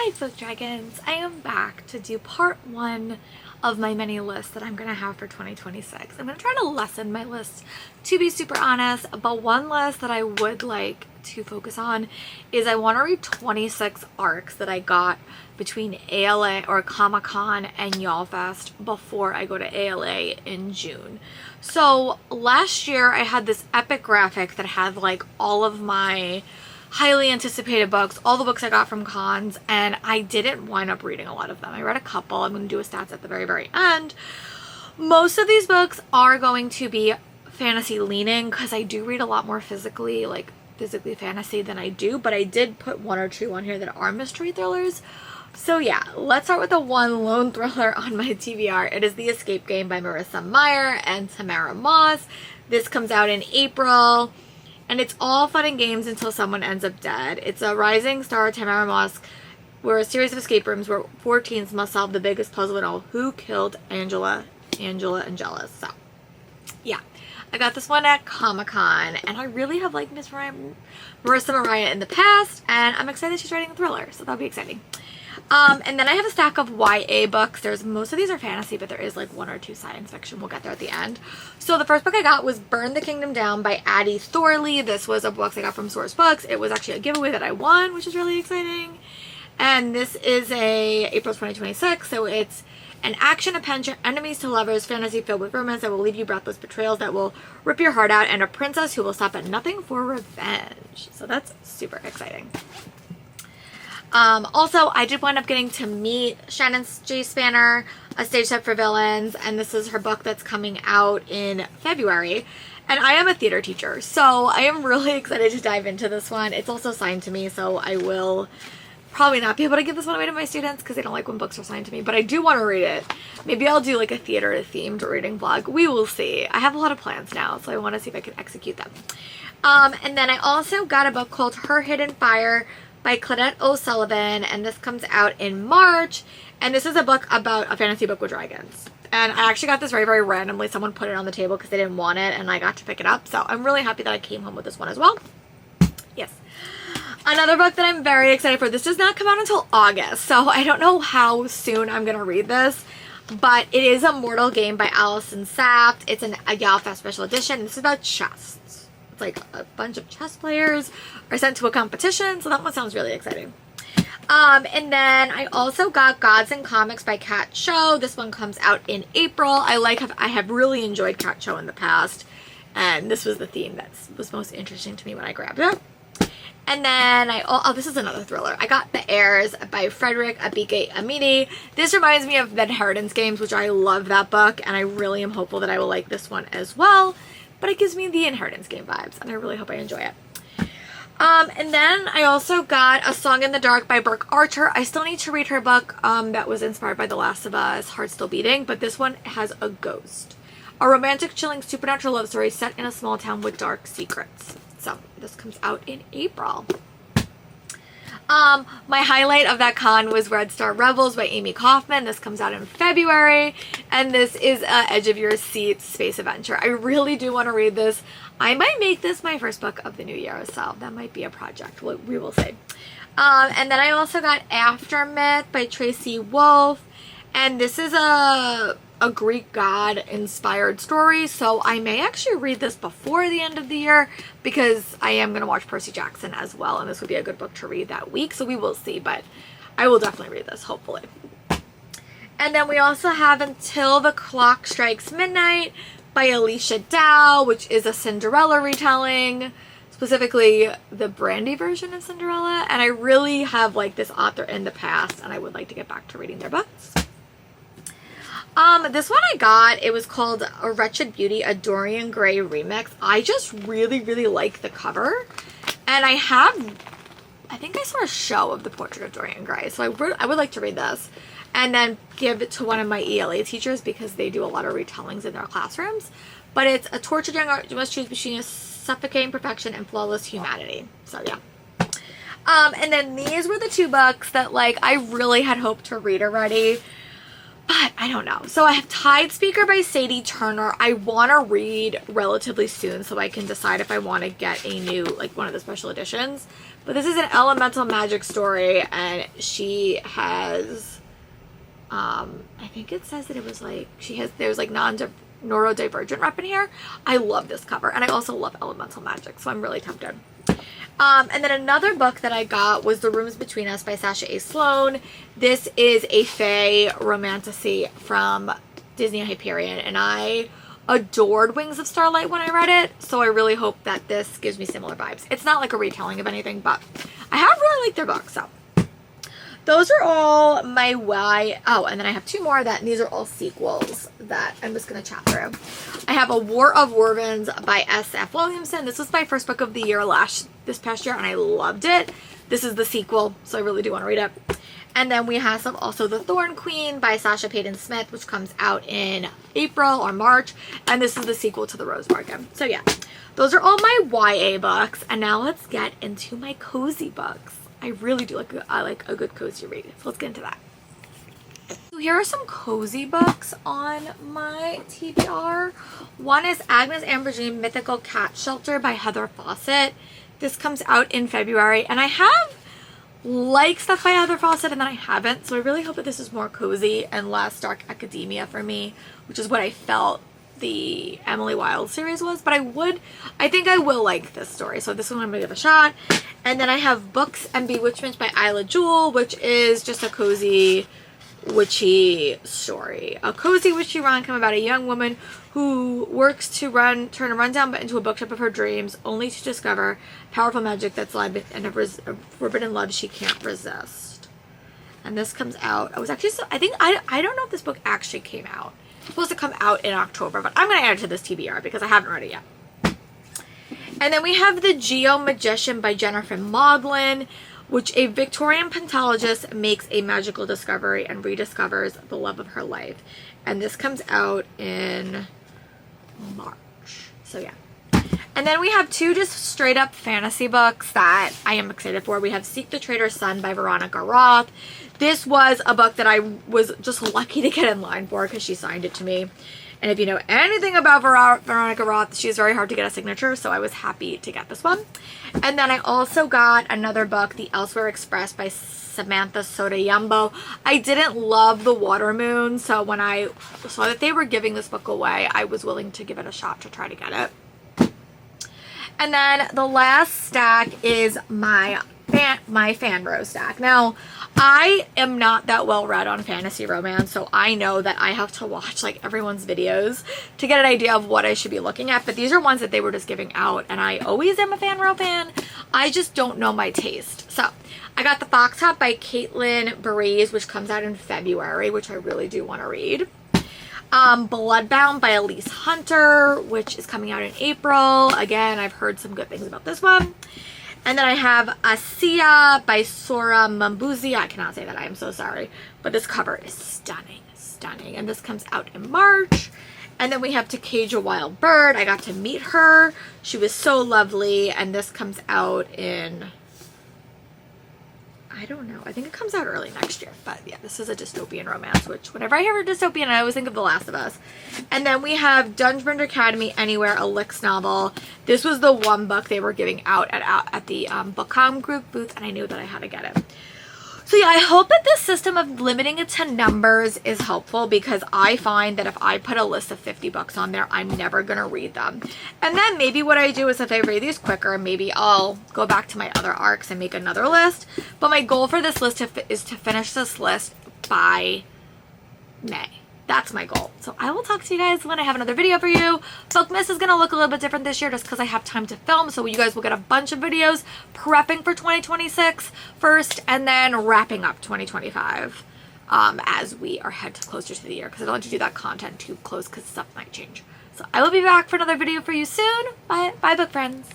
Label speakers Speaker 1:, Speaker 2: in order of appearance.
Speaker 1: Hi Book Dragons! I am back to do part 1 of my mini list that I'm going to have for 2026. I'm going to try to lessen my list, to be super honest, but one list that I would like to focus on is I want to read 26 arcs that I got between ALA or Comic-Con and Y'all Fest before I go to ALA in June. So last year I had this epic graphic that had like all of my highly anticipated books, all the books I got from cons, and I didn't wind up reading a lot of them. I read a couple. I'm going to do a stats at the very end. Most of these books are going to be fantasy leaning because I do read a lot more physically fantasy than I do, but I did put one or two on here that are mystery thrillers. So yeah, let's start with the one lone thriller on my TBR. It is The Escape Game by Marissa Meyer and Tamara Moss. This comes out in April. And it's all fun and games until someone ends up dead. It's a rising star, Tamara Moss, where a series of escape rooms where 4 teens must solve the biggest puzzle in all. Who killed Angela Angelus? So, yeah. I got this one at Comic-Con, and I really have liked Marissa Meyer in the past, and I'm excited she's writing a thriller, so that'll be exciting. And then I have a stack of YA books. Most of these are fantasy, but there is like 1 or 2 science fiction. We'll get there at the end. So the first book I got was Burn the Kingdom Down by Addie Thorley. This was a book I got from Source Books. It was actually a giveaway that I won, which is really exciting. And this is a April 2026, so it's an action adventure, enemies to lovers, fantasy filled with romance that will leave you breathless, betrayals that will rip your heart out, and a princess who will stop at nothing for revenge. So that's super exciting. Also, I did wind up getting to meet Shannon J. Spanner, A Stage Set for Villains, and this is her book that's coming out in February. And I am a theater teacher, so I am really excited to dive into this one. It's also signed to me, so I will probably not be able to give this one away to my students because they don't like when books are signed to me, but I do want to read it. Maybe I'll do like a theater-themed reading vlog. We will see. I have a lot of plans now, so I want to see if I can execute them. And then I also got a book called Her Hidden Fire by Claudette O'Sullivan, and this comes out in March, and this is a book about a fantasy book with dragons. And I actually got this very randomly. Someone put it on the table because they didn't want it, and I got to pick it up, so I'm really happy that I came home with this one as well. Yes. Another book that I'm very excited for, this does not come out until August, so I don't know how soon I'm going to read this, but it is A Mortal Game by Allison Saft. It's a Y'all Fest special edition. This is about chess. It's like a bunch of chess players are sent to a competition, so that one sounds really exciting. And then I also got Gods and Comics by Kat Cho. This one comes out in April. I have really enjoyed Kat Cho in the past, and this was the theme that was most interesting to me when I grabbed it. And then this is another thriller. I got The Heirs by Frederick Abike Amini. This reminds me of The Inheritance Games, which I love that book, and I really am hopeful that I will like this one as well. But it gives me the Inheritance Game vibes, and I really hope I enjoy it. And then I also got A Song in the Dark by Brooke Archer. I still need to read her book that was inspired by The Last of Us, Heart Still Beating, but this one has a ghost. A romantic, chilling, supernatural love story set in a small town with dark secrets. So this comes out in April. My highlight of that con was Red Star Rebels by Amy Kaufman. This comes out in February, and this is an edge of your seat space adventure. I really do want to read this. I might make this my first book of the new year, so that might be a project. We will see. And then I also got Aftermath by Tracy Wolff, and this is a Greek god inspired story, so I may actually read this before the end of the year because I am going to watch Percy Jackson as well, and this would be a good book to read that week, so we will see, but I will definitely read this, hopefully. And then we also have Until the Clock Strikes Midnight by Alicia Dow, which is a Cinderella retelling, specifically the Brandy version of Cinderella, and I really have liked this author in the past, and I would like to get back to reading their books. This one I got, it was called A Wretched Beauty, a Dorian Gray remix. I just really like the cover, and I think I saw a show of the portrait of Dorian Gray, so I would like to read this and then give it to one of my ELA teachers because they do a lot of retellings in their classrooms. But it's a tortured young artist who must choose between a suffocating perfection and flawless humanity. So yeah. And then these were the 2 books that like I really had hoped to read already. But I don't know. So I have Tide Speaker by Sadie Turner. I want to read relatively soon so I can decide if I want to get a new, like one of the special editions. But this is an elemental magic story, and she has, I think it says that it was like, there's like neurodivergent rep in here. I love this cover, and I also love elemental magic, so I'm really tempted. And then another book that I got was The Rooms Between Us by Sasha A. Sloan. This is a fae romantasy from Disney Hyperion, and I adored Wings of Starlight when I read it, so I really hope that this gives me similar vibes. It's not like a retelling of anything, but I have really liked their books, so. Those are all my oh, and then I have two more these are all sequels that I'm just going to chat through. I have A War of Wervins by S.F. Williamson. This was my first book of the year this past year, and I loved it. This is the sequel, so I really do want to read it. And then we have also The Thorn Queen by Sasha Payton Smith, which comes out in April or March, and this is the sequel to The Rose Bargain. So yeah, those are all my YA books, and now let's get into my cozy books. I really do I like a good cozy read, so let's get into that. So here are some cozy books on my TBR. One is Agnes Ambergene Mythical Cat Shelter by Heather Fawcett. This comes out in February, and I have liked stuff by Heather Fawcett and then I haven't, so I really hope that this is more cozy and less dark academia for me, which is what I felt the Emily Wilde series was. But I think I will like this story, so this one I'm gonna give a shot. And then I have Books and Bewitchment by Isla Jewell, which is just a cozy witchy story. A cozy witchy rom-com about a young woman who works to turn a rundown into a bookshop of her dreams, only to discover powerful magic that's lied and a forbidden love she can't resist. And this comes out, I don't know if this book actually came out. It's supposed to come out in October, but I'm going to add it to this TBR because I haven't read it yet. And then we have The Geo Magician by Jennifer Maudlin, which a Victorian pentologist makes a magical discovery and rediscovers the love of her life. And this comes out in March. So yeah. And then we have two just straight up fantasy books that I am excited for. We have Seek the Traitor's Son by Veronica Roth. This was a book that I was just lucky to get in line for because she signed it to me. And if you know anything about Veronica Roth, she's very hard to get a signature, so I was happy to get this one. And then I also got another book, The Elsewhere Express by Samantha Sotoyambo. I didn't love The Water Moon, so when I saw that they were giving this book away, I was willing to give it a shot to try to get it. And then the last stack is my fan row stack. Now, I am not that well read on fantasy romance, so I know that I have to watch like everyone's videos to get an idea of what I should be looking at, but these are ones that they were just giving out, and I always am a fan row fan. I just don't know my taste. So I got The Fox Hop by Caitlin Burries, which comes out in February, which I really do want to read. Bloodbound by Elise Hunter, which is coming out in April. Again, I've heard some good things about this one. And then I have Asiya by Sora Mambuzi. I cannot say that, I am so sorry. But this cover is stunning, stunning. And this comes out in March. And then we have To Cage a Wild Bird. I got to meet her. She was so lovely. And this comes out in, I don't know, I think it comes out early next year. But yeah, this is a dystopian romance, which whenever I hear a dystopian, I always think of The Last of Us. And then we have Dungeon Academy Anywhere, a Lix novel. This was the one book they were giving out at the BookCom group booth, and I knew that I had to get it. So yeah, I hope that this system of limiting it to numbers is helpful, because I find that if I put a list of 50 books on there, I'm never going to read them. And then maybe what I do is if I read these quicker, maybe I'll go back to my other arcs and make another list. But my goal for this list is to finish this list by May. That's my goal. So I will talk to you guys when I have another video for you. BookMas is going to look a little bit different this year just because I have time to film. So you guys will get a bunch of videos prepping for 2026 first and then wrapping up 2025 as we are head closer to the year, because I don't like to do that content too close because stuff might change. So I will be back for another video for you soon. Bye, book friends.